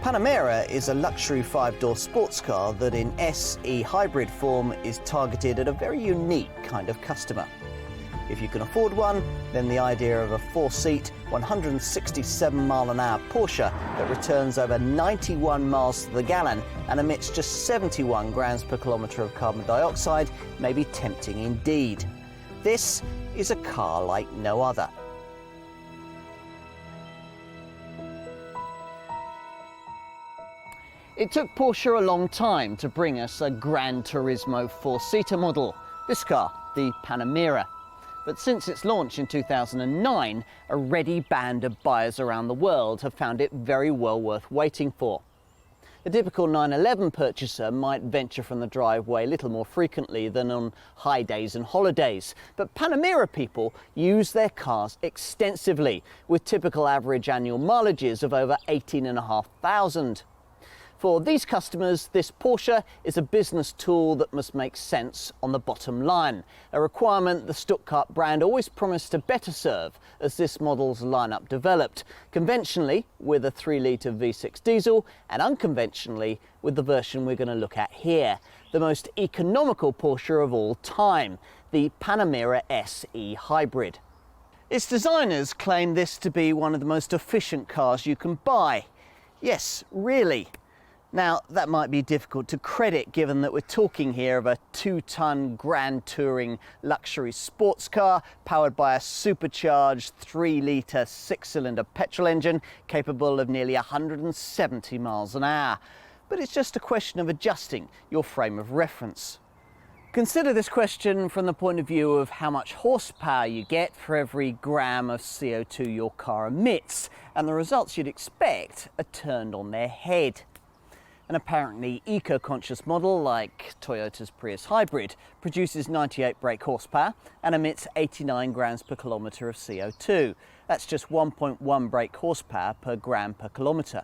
Panamera is a luxury 5-door sports car that in S E-Hybrid form is targeted at a very unique kind of customer. If you can afford one, then the idea of a 4-seat, 167-mile-an-hour Porsche that returns over 91 miles to the gallon and emits just 71 grams per kilometre of carbon dioxide may be tempting indeed. This is a car like no other. It took Porsche a long time to bring us a Gran Turismo 4-seater model, this car, the Panamera. But since its launch in 2009, a ready band of buyers around the world have found it very well worth waiting for. The typical 911 purchaser might venture from the driveway a little more frequently than on high days and holidays, but Panamera people use their cars extensively, with typical average annual mileages of over 18,500. For these customers, this Porsche is a business tool that must make sense on the bottom line, a requirement the Stuttgart brand always promised to better serve as this model's lineup developed, conventionally with a 3-litre V6 diesel and unconventionally with the version we're going to look at here, the most economical Porsche of all time, the Panamera S E-Hybrid. Its designers claim this to be one of the most efficient cars you can buy. Yes, really. Now, that might be difficult to credit given that we're talking here of a 2-ton Grand Touring luxury sports car powered by a supercharged 3-litre 6-cylinder petrol engine capable of nearly 170 miles an hour. But it's just a question of adjusting your frame of reference. Consider this question from the point of view of how much horsepower you get for every gram of CO2 your car emits, and the results you'd expect are turned on their head. An apparently eco-conscious model like Toyota's Prius Hybrid produces 98 brake horsepower and emits 89 grams per kilometre of CO2. That's just 1.1 brake horsepower per gram per kilometre.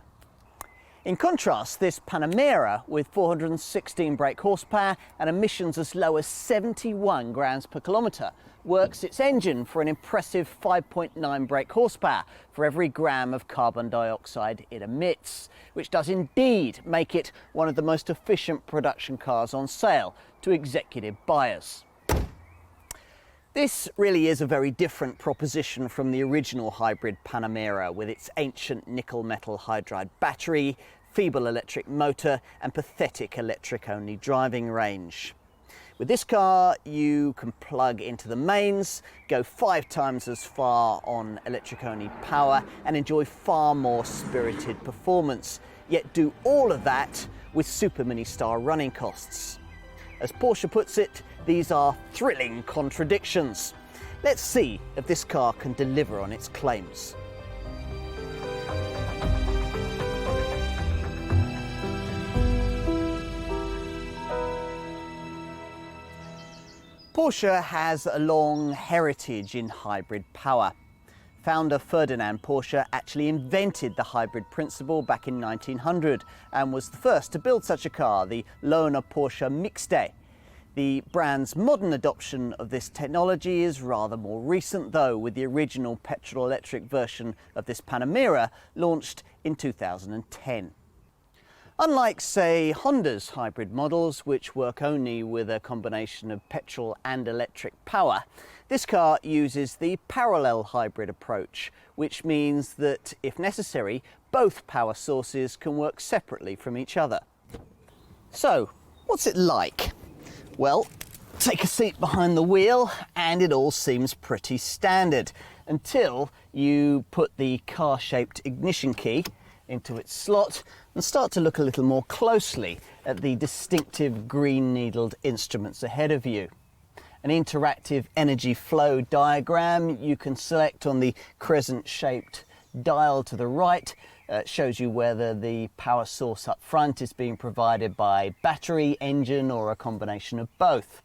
In contrast, this Panamera, with 416 brake horsepower and emissions as low as 71 grams per kilometre, works its engine for an impressive 5.9 brake horsepower for every gram of carbon dioxide it emits, which does indeed make it one of the most efficient production cars on sale to executive buyers. This really is a very different proposition from the original hybrid Panamera, with its ancient nickel metal hydride battery, feeble electric motor and pathetic electric-only driving range. With this car, you can plug into the mains, go 5 times as far on electric-only power and enjoy far more spirited performance, yet do all of that with super mini-star running costs. As Porsche puts it, these are thrilling contradictions. Let's see if this car can deliver on its claims. Porsche has a long heritage in hybrid power. Founder Ferdinand Porsche actually invented the hybrid principle back in 1900 and was the first to build such a car, the Lohner Porsche Mixte. The brand's modern adoption of this technology is rather more recent though, with the original petrol-electric version of this Panamera launched in 2010. Unlike, say, Honda's hybrid models, which work only with a combination of petrol and electric power, this car uses the parallel hybrid approach, which means that, if necessary, both power sources can work separately from each other. So, what's it like? Well, take a seat behind the wheel and it all seems pretty standard until you put the car-shaped ignition key into its slot and start to look a little more closely at the distinctive green-needled instruments ahead of you. An interactive energy flow diagram you can select on the crescent-shaped dial to the right shows you whether the power source up front is being provided by battery, engine or a combination of both.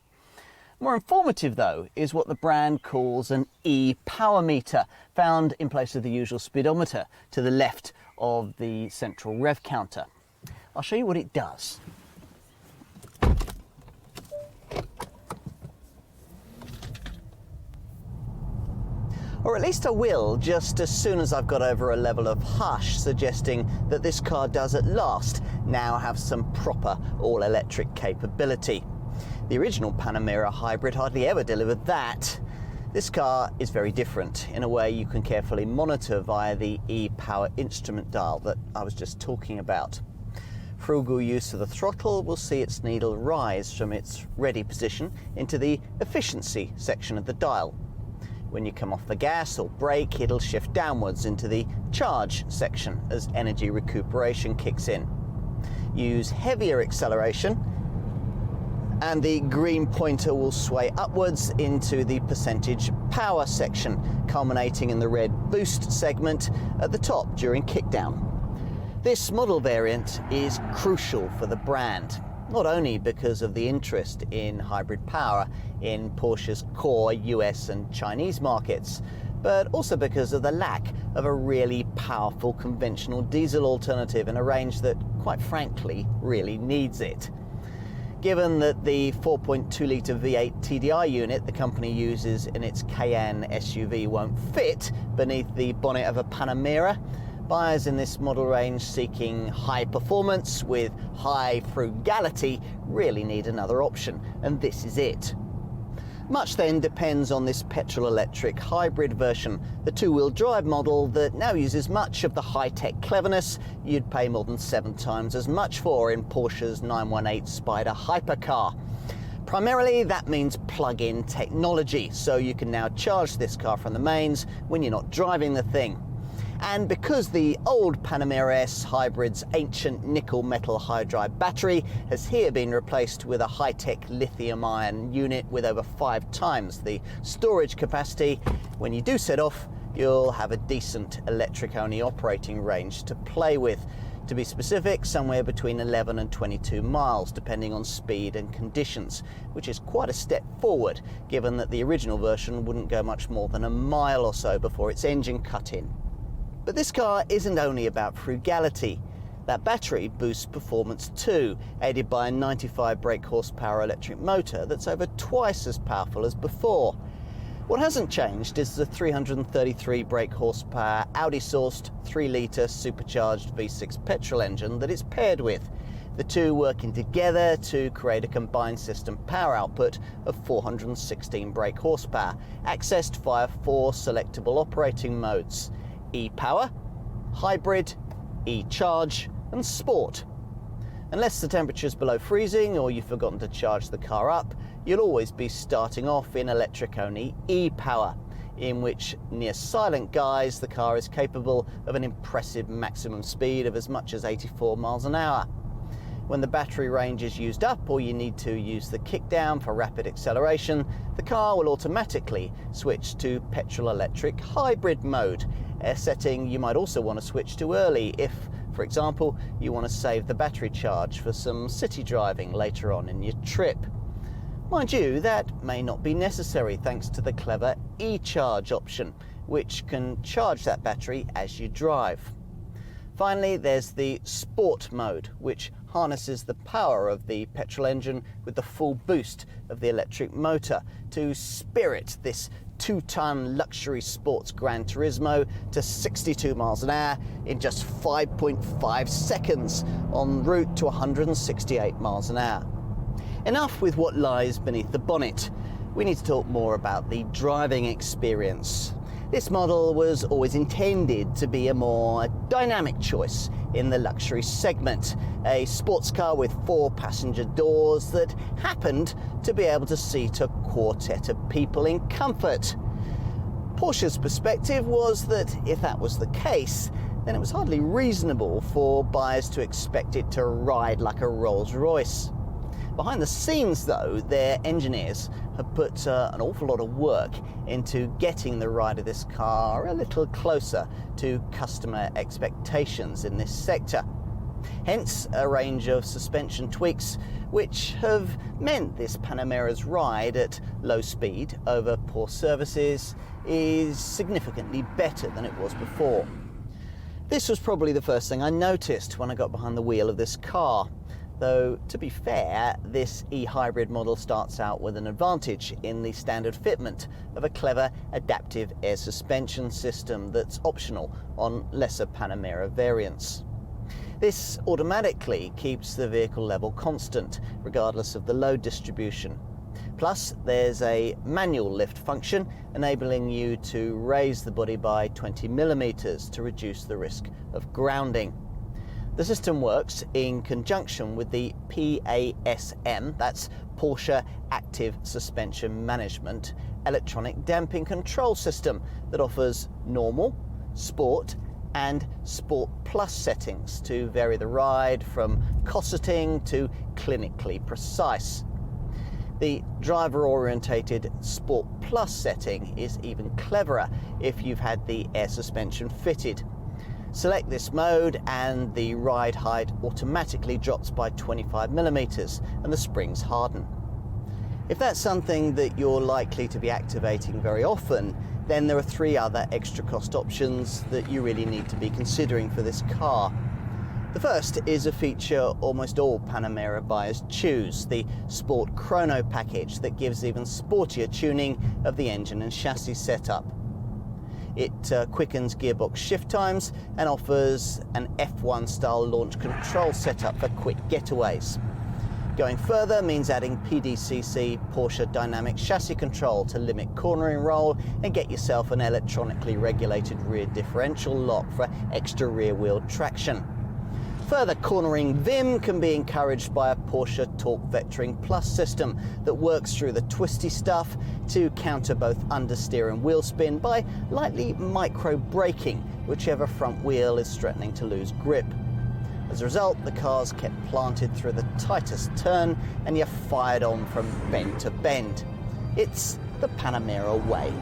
More informative though is what the brand calls an e-power meter, found in place of the usual speedometer to the left of the central rev counter. I'll show you what it does. Or at least I will, just as soon as I've got over a level of hush suggesting that this car does at last now have some proper all-electric capability. The original Panamera Hybrid hardly ever delivered that. This car is very different in a way you can carefully monitor via the e-power instrument dial that I was just talking about. Frugal use of the throttle will see its needle rise from its ready position into the efficiency section of the dial. When you come off the gas or brake, it'll shift downwards into the charge section as energy recuperation kicks in. Use heavier acceleration and the green pointer will sway upwards into the percentage power section, culminating in the red boost segment at the top during kickdown. This model variant is crucial for the brand, not only because of the interest in hybrid power in Porsche's core US and Chinese markets, but also because of the lack of a really powerful conventional diesel alternative in a range that, quite frankly, really needs it. Given that the 4.2-litre V8 TDI unit the company uses in its Cayenne SUV won't fit beneath the bonnet of a Panamera, buyers in this model range seeking high performance with high frugality really need another option, and this is it. Much then depends on this petrol-electric hybrid version, the two-wheel drive model that now uses much of the high-tech cleverness you'd pay more than 7 times as much for in Porsche's 918 Spyder hypercar. Primarily, that means plug-in technology, so you can now charge this car from the mains when you're not driving the thing. And because the old Panamera S Hybrid's ancient nickel metal hydride battery has here been replaced with a high-tech lithium-ion unit with over 5 times the storage capacity, when you do set off, you'll have a decent electric-only operating range to play with. To be specific, somewhere between 11 and 22 miles, depending on speed and conditions, which is quite a step forward, given that the original version wouldn't go much more than a mile or so before its engine cut in. But this car isn't only about frugality. That battery boosts performance too, aided by a 95 brake horsepower electric motor that's over twice as powerful as before. What hasn't changed is the 333 brake horsepower Audi-sourced 3-litre supercharged V6 petrol engine that it's paired with. The two working together to create a combined system power output of 416 brake horsepower, accessed via 4 selectable operating modes: e-power, hybrid, e-charge and sport. Unless the temperature's below freezing or you've forgotten to charge the car up, you'll always be starting off in electric-only e-power, in which near silent guise the car is capable of an impressive maximum speed of as much as 84 miles an hour. When the battery range is used up or you need to use the kickdown for rapid acceleration, the car will automatically switch to petrol-electric hybrid mode, a setting you might also want to switch to early if, for example, you want to save the battery charge for some city driving later on in your trip. Mind you, that may not be necessary thanks to the clever e-charge option, which can charge that battery as you drive. Finally, there's the sport mode, which harnesses the power of the petrol engine with the full boost of the electric motor to spirit this 2-ton luxury sports Gran Turismo to 62 miles an hour in just 5.5 seconds en route to 168 miles an hour. Enough with what lies beneath the bonnet. We need to talk more about the driving experience. This model was always intended to be a more dynamic choice in the luxury segment, a sports car with 4 passenger doors that happened to be able to seat a quartet of people in comfort. Porsche's perspective was that if that was the case, then it was hardly reasonable for buyers to expect it to ride like a Rolls-Royce. Behind the scenes, though, their engineers have put an awful lot of work into getting the ride of this car a little closer to customer expectations in this sector. Hence, a range of suspension tweaks which have meant this Panamera's ride at low speed over poor surfaces is significantly better than it was before. This was probably the first thing I noticed when I got behind the wheel of this car. Though, to be fair, this E-Hybrid model starts out with an advantage in the standard fitment of a clever adaptive air suspension system that's optional on lesser Panamera variants. This automatically keeps the vehicle level constant, regardless of the load distribution. Plus, there's a manual lift function enabling you to raise the body by 20 millimeters to reduce the risk of grounding. The system works in conjunction with the PASM, that's Porsche Active Suspension Management, electronic damping control system that offers normal, sport and Sport Plus settings to vary the ride from cosseting to clinically precise. The driver-orientated Sport Plus setting is even cleverer if you've had the air suspension fitted. Select this mode and the ride height automatically drops by 25 millimeters and the springs harden. If that's something that you're likely to be activating very often, then there are 3 other extra cost options that you really need to be considering for this car. The first is a feature almost all Panamera buyers choose, the Sport Chrono package that gives even sportier tuning of the engine and chassis setup. It quickens gearbox shift times and offers an F1 style launch control setup for quick getaways. Going further means adding PDCC Porsche dynamic chassis control to limit cornering roll and get yourself an electronically regulated rear differential lock for extra rear wheel traction. Further cornering vim can be encouraged by a Porsche Torque Vectoring Plus system that works through the twisty stuff to counter both understeer and wheel spin by lightly micro braking whichever front wheel is threatening to lose grip. As a result, the car's kept planted through the tightest turn and you're fired on from bend to bend. It's the Panamera way.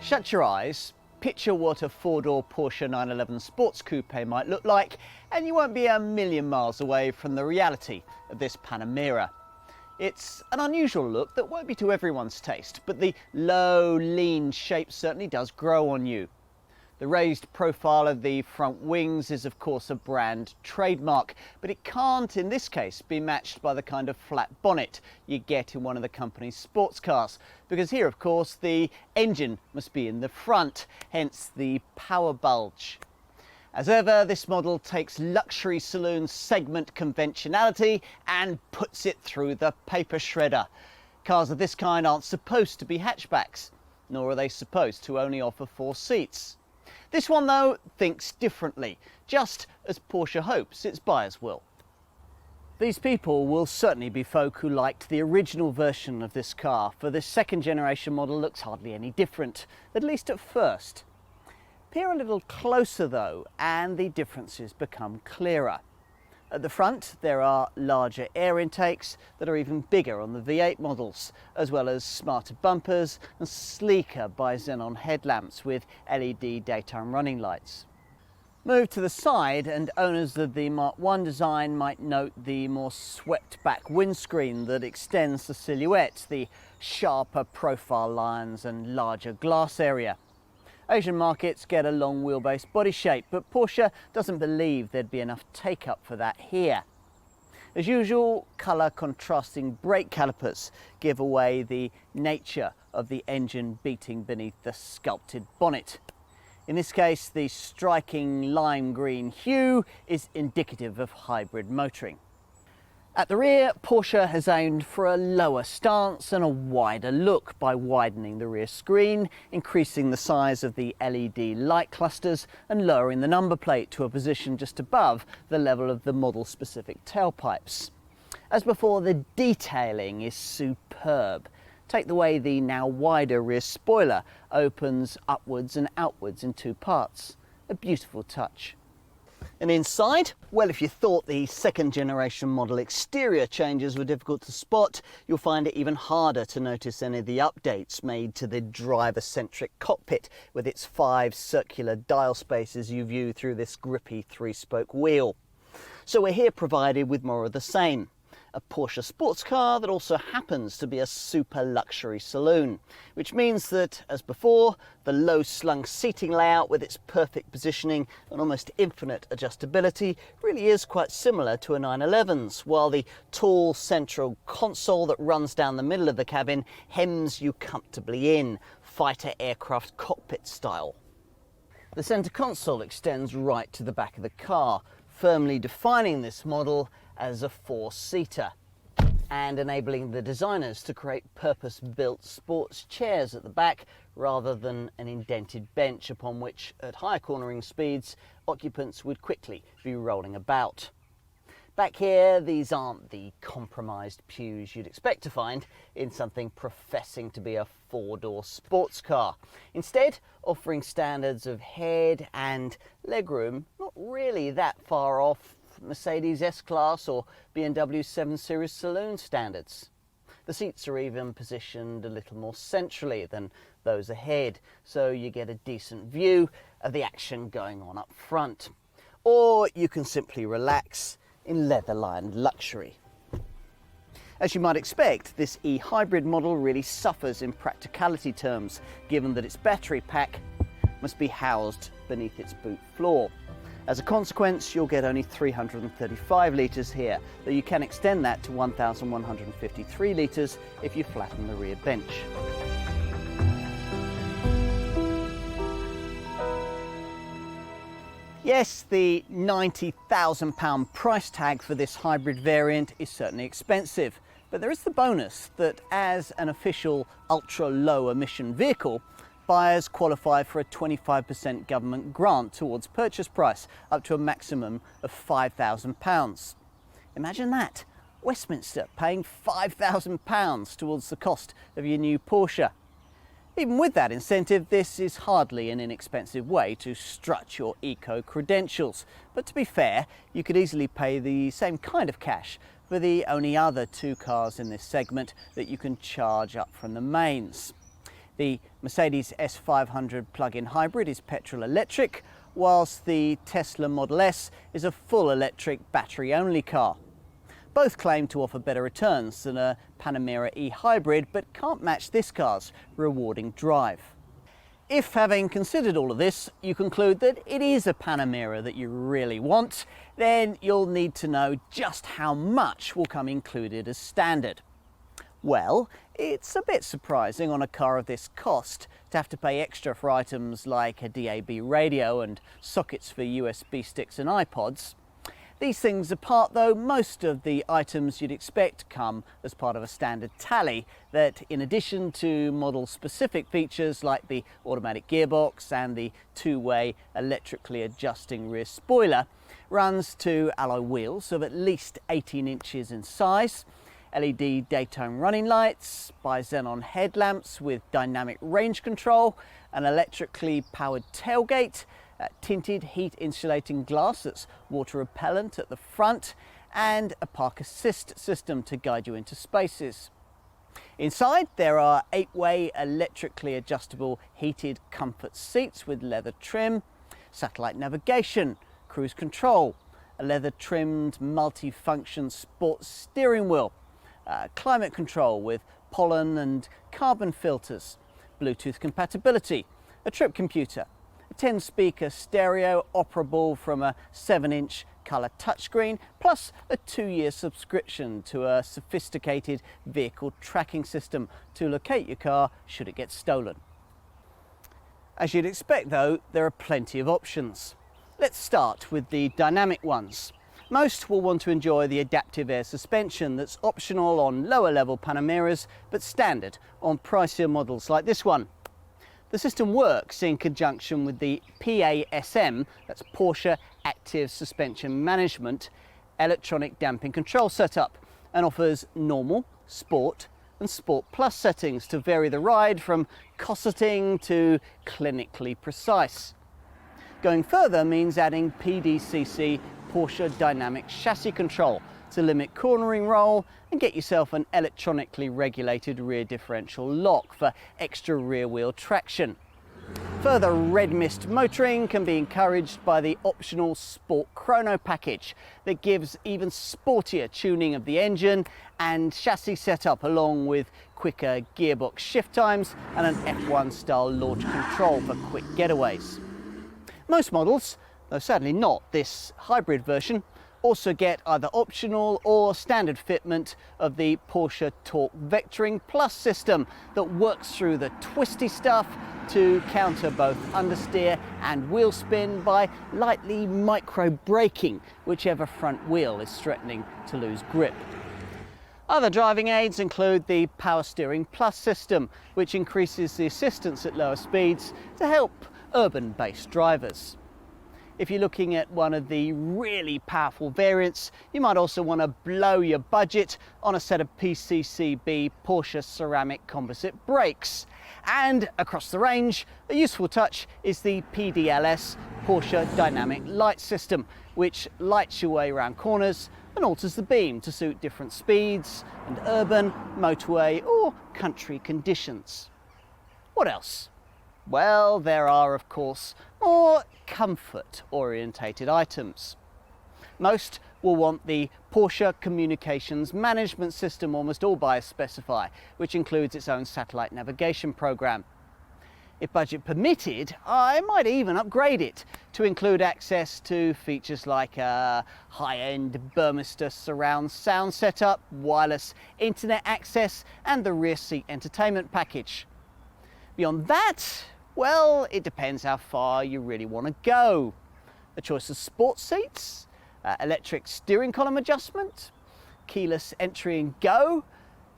Shut your eyes, picture what a 4-door Porsche 911 Sports Coupe might look like, and you won't be a million miles away from the reality of this Panamera. It's an unusual look that won't be to everyone's taste, but the low, lean shape certainly does grow on you. The raised profile of the front wings is of course a brand trademark, but it can't in this case be matched by the kind of flat bonnet you get in one of the company's sports cars, because here of course the engine must be in the front, hence the power bulge. As ever, this model takes luxury saloon segment conventionality and puts it through the paper shredder. Cars of this kind aren't supposed to be hatchbacks, nor are they supposed to only offer 4 seats. This one, though, thinks differently, just as Porsche hopes its buyers will. These people will certainly be folk who liked the original version of this car, for this second generation model looks hardly any different, at least at first. Peer a little closer though, and the differences become clearer. At the front, there are larger air intakes that are even bigger on the V8 models, as well as smarter bumpers and sleeker bi-xenon headlamps with LED daytime running lights. Move to the side and owners of the Mark I design might note the more swept back windscreen that extends the silhouette, the sharper profile lines and larger glass area. Asian markets get a long wheelbase body shape, but Porsche doesn't believe there'd be enough take-up for that here. As usual, colour contrasting brake calipers give away the nature of the engine beating beneath the sculpted bonnet. In this case, the striking lime green hue is indicative of hybrid motoring. At the rear, Porsche has aimed for a lower stance and a wider look by widening the rear screen, increasing the size of the LED light clusters and lowering the number plate to a position just above the level of the model-specific tailpipes. As before, the detailing is superb. Take the way the now wider rear spoiler opens upwards and outwards in 2 parts. A beautiful touch. And inside, well, if you thought the second generation model exterior changes were difficult to spot, you'll find it even harder to notice any of the updates made to the driver-centric cockpit with its 5 circular dial spaces you view through this grippy 3-spoke wheel. So we're here provided with more of the same. a Porsche sports car that also happens to be a super luxury saloon, which means that, as before, the low-slung seating layout with its perfect positioning and almost infinite adjustability really is quite similar to a 911's, while the tall central console that runs down the middle of the cabin hems you comfortably in, fighter aircraft cockpit style. The centre console extends right to the back of the car, firmly defining this model as a four-seater and enabling the designers to create purpose-built sports chairs at the back rather than an indented bench upon which, at higher cornering speeds, occupants would quickly be rolling about. Back here, these aren't the compromised pews you'd expect to find in something professing to be a four-door sports car. Instead, offering standards of head and legroom not really that far off Mercedes S-Class or BMW 7 Series saloon standards. The seats are even positioned a little more centrally than those ahead, so you get a decent view of the action going on up front. Or you can simply relax in leather-lined luxury. As you might expect, this E-Hybrid model really suffers in practicality terms, given that its battery pack must be housed beneath its boot floor. As a consequence, you'll get only 335 litres here, though you can extend that to 1,153 litres if you flatten the rear bench. Yes, the £90,000 price tag for this hybrid variant is certainly expensive, but there is the bonus that as an official ultra-low emission vehicle, buyers qualify for a 25% government grant towards purchase price, up to a maximum of £5,000. Imagine that, Westminster paying £5,000 towards the cost of your new Porsche. Even with that incentive, this is hardly an inexpensive way to strut your eco-credentials. But to be fair, you could easily pay the same kind of cash for the only other two cars in this segment that you can charge up from the mains. The Mercedes S500 plug-in hybrid is petrol electric, whilst the Tesla Model S is a full electric battery-only car. Both claim to offer better returns than a Panamera E-Hybrid, but can't match this car's rewarding drive. If, having considered all of this, you conclude that it is a Panamera that you really want, then you'll need to know just how much will come included as standard. Well, it's a bit surprising on a car of this cost to have to pay extra for items like a DAB radio and sockets for USB sticks and iPods. These things apart though, most of the items you'd expect come as part of a standard tally that, in addition to model-specific features like the automatic gearbox and the two-way electrically adjusting rear spoiler, runs to alloy wheels of at least 18 inches in size, LED daytime running lights, bi-xenon headlamps with dynamic range control, an electrically powered tailgate, tinted heat insulating glass that's water repellent at the front, and a park assist system to guide you into spaces. Inside there are 8-way electrically adjustable heated comfort seats with leather trim, satellite navigation, cruise control, a leather trimmed multi-function sports steering wheel, climate control with pollen and carbon filters, Bluetooth compatibility, a trip computer, a 10-speaker stereo operable from a 7-inch colour touchscreen, plus a 2-year subscription to a sophisticated vehicle tracking system to locate your car should it get stolen. As you'd expect though, there are plenty of options. Let's start with the dynamic ones. Most will want to enjoy the adaptive air suspension that's optional on lower level Panameras, but standard on pricier models like this one. The system works in conjunction with the PASM, that's Porsche Active Suspension Management, electronic damping control setup, and offers normal, sport and Sport Plus settings to vary the ride from cosseting to clinically precise. Going further means adding PDCC Porsche Dynamic Chassis Control to limit cornering roll and get yourself an electronically regulated rear differential lock for extra rear wheel traction. Further red mist motoring can be encouraged by the optional Sport Chrono package that gives even sportier tuning of the engine and chassis setup, along with quicker gearbox shift times and an F1 style launch control for quick getaways. Most models, though sadly not this hybrid version, also get either optional or standard fitment of the Porsche Torque Vectoring Plus system that works through the twisty stuff to counter both understeer and wheel spin by lightly micro braking whichever front wheel is threatening to lose grip. Other driving aids include the Power Steering Plus system, which increases the assistance at lower speeds to help urban-based drivers. If you're looking at one of the really powerful variants, you might also want to blow your budget on a set of PCCB Porsche ceramic composite brakes. And across the range, a useful touch is the PDLS Porsche Dynamic Light System, which lights your way around corners and alters the beam to suit different speeds and urban, motorway or country conditions. What else? Well, there are, of course, more comfort-orientated items. Most will want the Porsche Communications Management System, almost all buyers specify, which includes its own satellite navigation program. If budget permitted, I might even upgrade it to include access to features like a high-end Burmester surround sound setup, wireless internet access, and the rear seat entertainment package. Beyond that, well, it depends how far you really want to go. A choice of sports seats, electric steering column adjustment, keyless entry and go,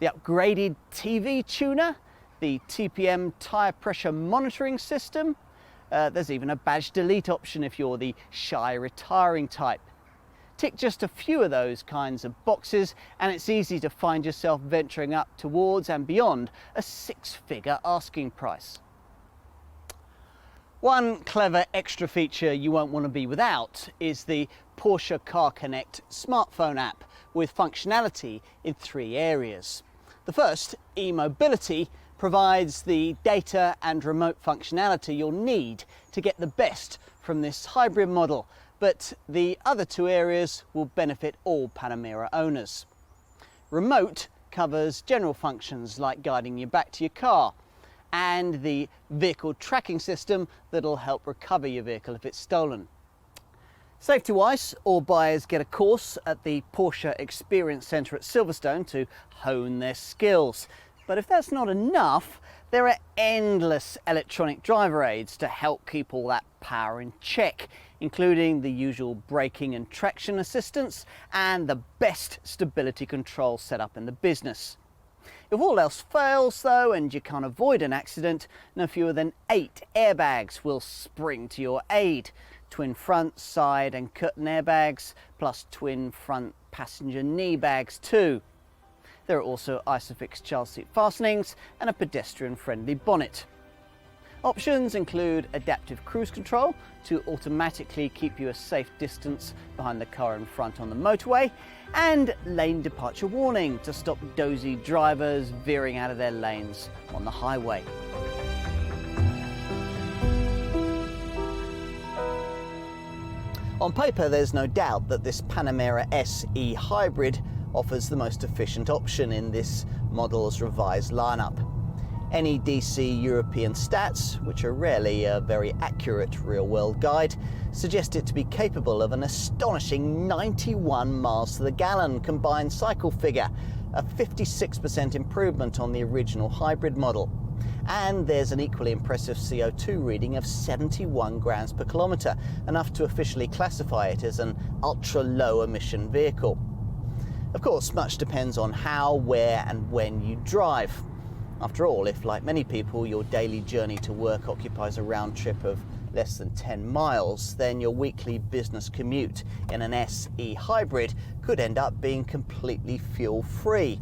the upgraded TV tuner, the TPM tyre pressure monitoring system. There's even a badge delete option if you're the shy retiring type. Tick just a few of those kinds of boxes and it's easy to find yourself venturing up towards and beyond a six-figure asking price. One clever extra feature you won't want to be without is the Porsche Car Connect smartphone app with functionality in three areas. The first, e-mobility, provides the data and remote functionality you'll need to get the best from this hybrid model, but the other two areas will benefit all Panamera owners. Remote covers general functions like guiding you back to your car, and the vehicle tracking system that'll help recover your vehicle if it's stolen. Safety-wise, all buyers get a course at the Porsche Experience Centre at Silverstone to hone their skills. But if that's not enough, there are endless electronic driver aids to help keep all that power in check, including the usual braking and traction assistance and the best stability control setup in the business. If all else fails though and you can't avoid an accident, no fewer than 8 airbags will spring to your aid. Twin front, side and curtain airbags, plus twin front passenger knee bags too. There are also Isofix child seat fastenings and a pedestrian-friendly bonnet. Options include adaptive cruise control to automatically keep you a safe distance behind the car in front on the motorway, and lane departure warning to stop dozy drivers veering out of their lanes on the highway. On paper, there's no doubt that this Panamera S E-Hybrid offers the most efficient option in this model's revised lineup. Any DC European stats, which are rarely a very accurate real-world guide, suggest it to be capable of an astonishing 91 miles to the gallon combined cycle figure, a 56% improvement on the original hybrid model. And there's an equally impressive CO2 reading of 71 grams per kilometre, enough to officially classify it as an ultra-low emission vehicle. Of course, much depends on how, where and when you drive. After all, if, like many people, your daily journey to work occupies a round trip of less than 10 miles, then your weekly business commute in an S E-Hybrid could end up being completely fuel-free.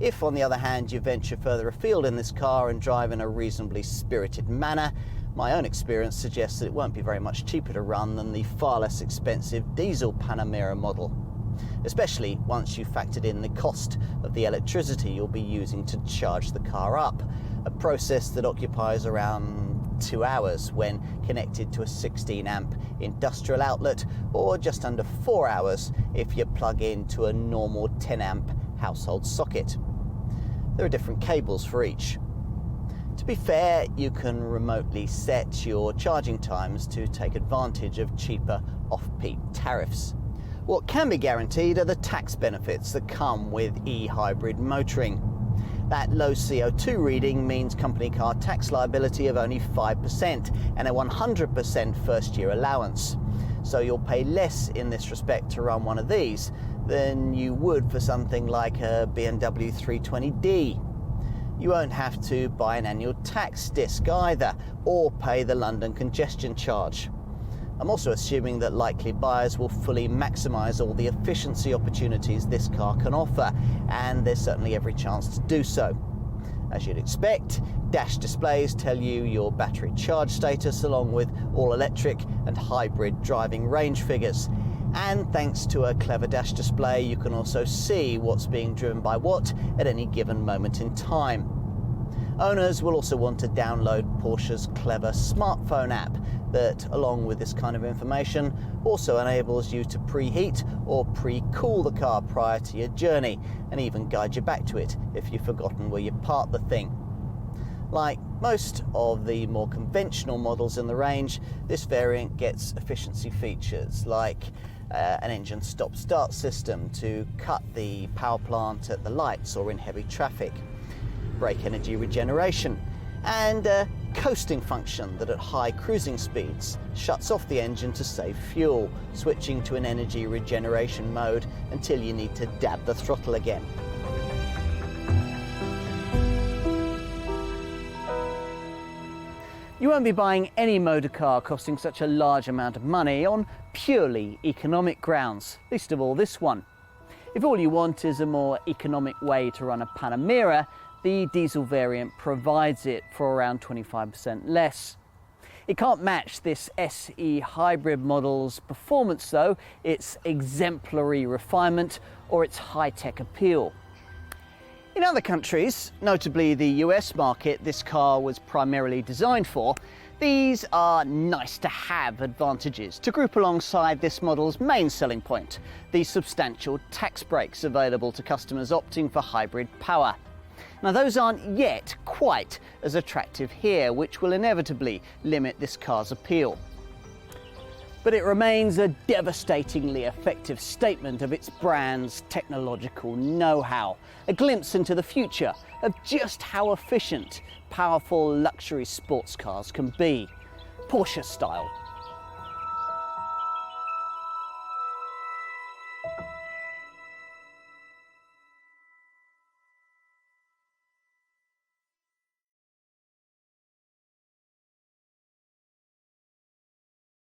If, on the other hand, you venture further afield in this car and drive in a reasonably spirited manner, my own experience suggests that it won't be very much cheaper to run than the far less expensive diesel Panamera model, especially once you've factored in the cost of the electricity you'll be using to charge the car up, a process that occupies around 2 hours when connected to a 16 amp industrial outlet, or just under 4 hours if you plug into a normal 10 amp household socket. There are different cables for each. To be fair, you can remotely set your charging times to take advantage of cheaper off-peak tariffs. What can be guaranteed are the tax benefits that come with e-hybrid motoring. That low CO2 reading means company car tax liability of only 5% and a 100% first-year allowance. So you'll pay less in this respect to run one of these than you would for something like a BMW 320d. You won't have to buy an annual tax disc either, or pay the London congestion charge. I'm also assuming that likely buyers will fully maximise all the efficiency opportunities this car can offer, and there's certainly every chance to do so. As you'd expect, dash displays tell you your battery charge status along with all electric and hybrid driving range figures. And thanks to a clever dash display, you can also see what's being driven by what at any given moment in time. Owners will also want to download Porsche's clever smartphone app that, along with this kind of information, also enables you to preheat or pre-cool the car prior to your journey, and even guide you back to it if you've forgotten where you parked the thing. Like most of the more conventional models in the range, this variant gets efficiency features like an engine stop-start system to cut the power plant at the lights or in heavy traffic, brake energy regeneration, and a coasting function that at high cruising speeds shuts off the engine to save fuel, switching to an energy regeneration mode until you need to dab the throttle again. You won't be buying any motor car costing such a large amount of money on purely economic grounds, least of all this one. If all you want is a more economic way to run a Panamera, the diesel variant provides it for around 25% less. It can't match this S E-Hybrid model's performance though, its exemplary refinement or its high-tech appeal. In other countries, notably the US market this car was primarily designed for, these are nice-to-have advantages to group alongside this model's main selling point, the substantial tax breaks available to customers opting for hybrid power. Now those aren't yet quite as attractive here, which will inevitably limit this car's appeal. But it remains a devastatingly effective statement of its brand's technological know-how, a glimpse into the future of just how efficient, powerful luxury sports cars can be, Porsche style.